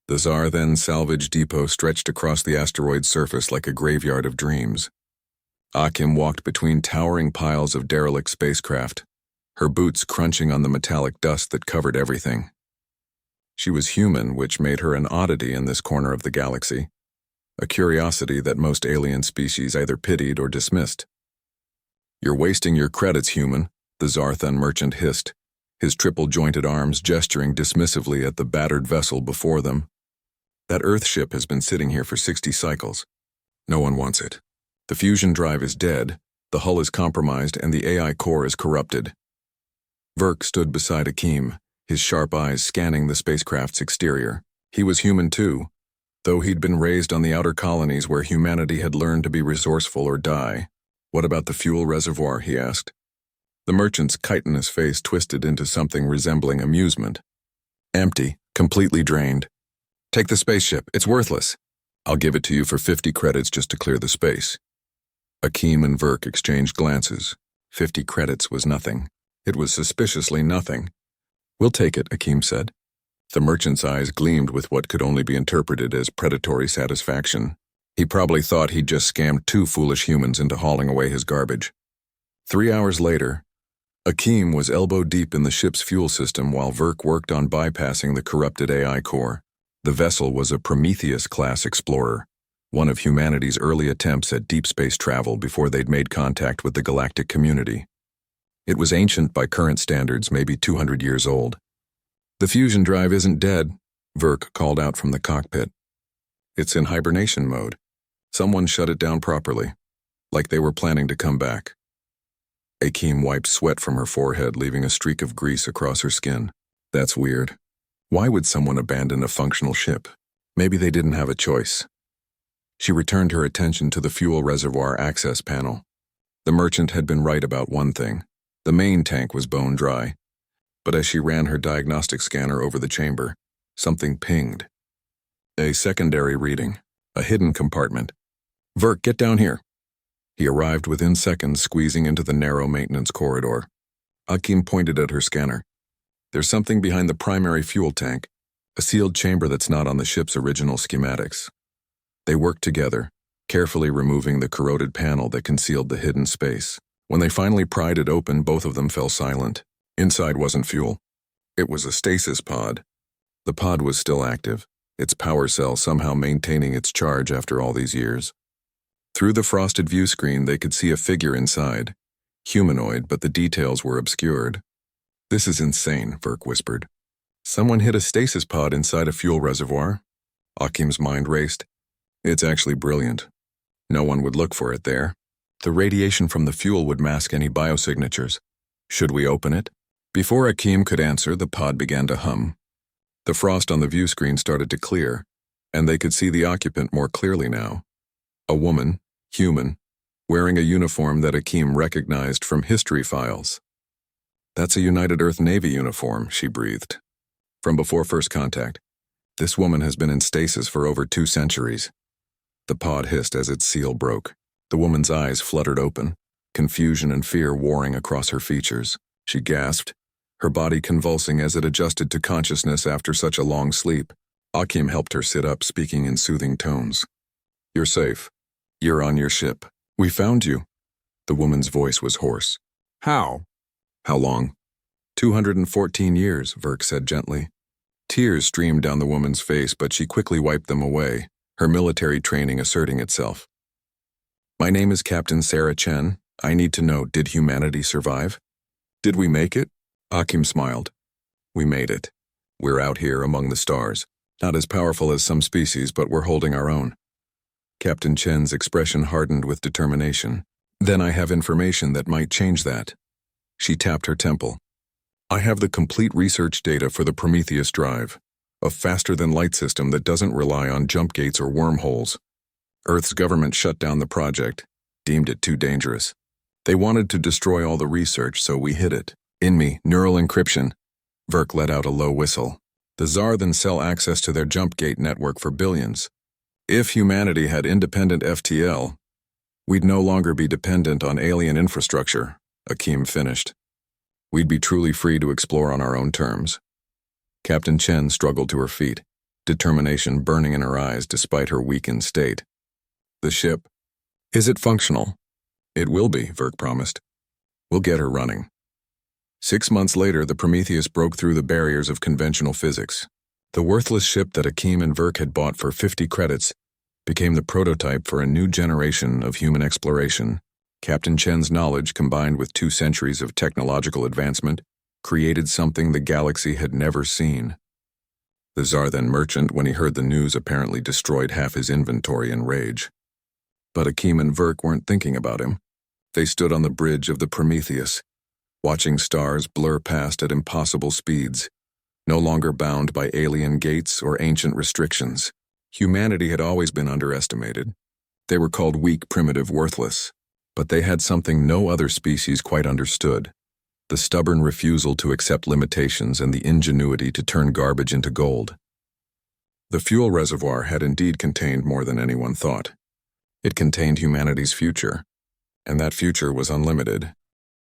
The Zarthan salvage depot stretched across the asteroid's surface like a graveyard of dreams. Akim walked between towering piles of derelict spacecraft, her boots crunching on the metallic dust that covered everything. She was human, which made her an oddity in this corner of the galaxy, a curiosity that most alien species either pitied or dismissed. "You're wasting your credits, human," the Zarthan merchant hissed, his triple-jointed arms gesturing dismissively at the battered vessel before them. "That Earth ship has been sitting here for 60 cycles. No one wants it. The fusion drive is dead, the hull is compromised, and the AI core is corrupted." Verk stood beside Akim, his sharp eyes scanning the spacecraft's exterior. He was human too, though he'd been raised on the outer colonies where humanity had learned to be resourceful or die. "What about the fuel reservoir?" he asked. The merchant's chitinous face twisted into something resembling amusement. "Empty, completely drained. Take the spaceship, it's worthless. I'll give it to you for 50 credits just to clear the space." Akim and Verk exchanged glances. 50 credits was nothing. It was suspiciously nothing. "We'll take it," Akim said. The merchant's eyes gleamed with what could only be interpreted as predatory satisfaction. He probably thought he'd just scammed two foolish humans into hauling away his garbage. 3 hours later, Akim was elbow-deep in the ship's fuel system while Verk worked on bypassing the corrupted AI core. The vessel was a Prometheus-class explorer, one of humanity's early attempts at deep space travel before they'd made contact with the galactic community. It was ancient by current standards, maybe 200 years old. "The fusion drive isn't dead," Verk called out from the cockpit. "It's in hibernation mode. Someone shut it down properly, like they were planning to come back." Akim wiped sweat from her forehead, leaving a streak of grease across her skin. "That's weird. Why would someone abandon a functional ship? Maybe they didn't have a choice." She returned her attention to the fuel reservoir access panel. The merchant had been right about one thing. The main tank was bone dry. But as she ran her diagnostic scanner over the chamber, something pinged. A secondary reading, a hidden compartment. "Verk, get down here." He arrived within seconds, squeezing into the narrow maintenance corridor. Akim pointed at her scanner. "There's something behind the primary fuel tank, a sealed chamber that's not on the ship's original schematics." They worked together, carefully removing the corroded panel that concealed the hidden space. When they finally pried it open, both of them fell silent. Inside wasn't fuel. It was a stasis pod. The pod was still active, its power cell somehow maintaining its charge after all these years. Through the frosted view screen, they could see a figure inside. Humanoid, but the details were obscured. "This is insane," Verk whispered. "Someone hid a stasis pod inside a fuel reservoir?" Akim's mind raced. "It's actually brilliant. No one would look for it there. The radiation from the fuel would mask any biosignatures. Should we open it?" Before Akim could answer, the pod began to hum. The frost on the view screen started to clear, and they could see the occupant more clearly now. A woman, human, wearing a uniform that Akim recognized from history files. "That's a United Earth Navy uniform," she breathed. "From before first contact. This woman has been in stasis for over 2 centuries. The pod hissed as its seal broke. The woman's eyes fluttered open, confusion and fear warring across her features. She gasped, her body convulsing as it adjusted to consciousness after such a long sleep. Akim helped her sit up, speaking in soothing tones. "You're safe. You're on your ship. We found you." The woman's voice was hoarse. "How?" "How long?" 214 years, Verk said gently. Tears streamed down the woman's face, but she quickly wiped them away, her military training asserting itself. "My name is Captain Sarah Chen. I need to know, did humanity survive?" "Did we make it?" Akim smiled. "We made it. We're out here among the stars. Not as powerful as some species, but we're holding our own." Captain Chen's expression hardened with determination. "Then I have information that might change that." She tapped her temple. "I have the complete research data for the Prometheus drive, a faster-than-light system that doesn't rely on jump gates or wormholes. Earth's government shut down the project, deemed it too dangerous. They wanted to destroy all the research, so we hid it. In me, neural encryption." Verk let out a low whistle. "The Zarthan sell access to their jump gate network for billions. If humanity had independent FTL, we'd no longer be dependent on alien infrastructure," Akim finished. "We'd be truly free to explore on our own terms." Captain Chen struggled to her feet. determination burning in her eyes despite her weakened state. The ship. Is it functional? It will be, Verk promised. We'll get her running. 6 months later, the Prometheus broke through the barriers of conventional physics. The worthless ship that Akeem and Verk had bought for 50 credits became the prototype for a new generation of human exploration. Captain Chen's knowledge, combined with 2 centuries of technological advancement, created something the galaxy had never seen. The Zarthan merchant, when he heard the news, apparently destroyed half his inventory in rage. But Akeem and Verk weren't thinking about him. They stood on the bridge of the Prometheus, watching stars blur past at impossible speeds, no longer bound by alien gates or ancient restrictions. Humanity had always been underestimated. They were called weak, primitive, worthless. But they had something no other species quite understood: the stubborn refusal to accept limitations and the ingenuity to turn garbage into gold. The fuel reservoir had indeed contained more than anyone thought. It contained humanity's future, and that future was unlimited.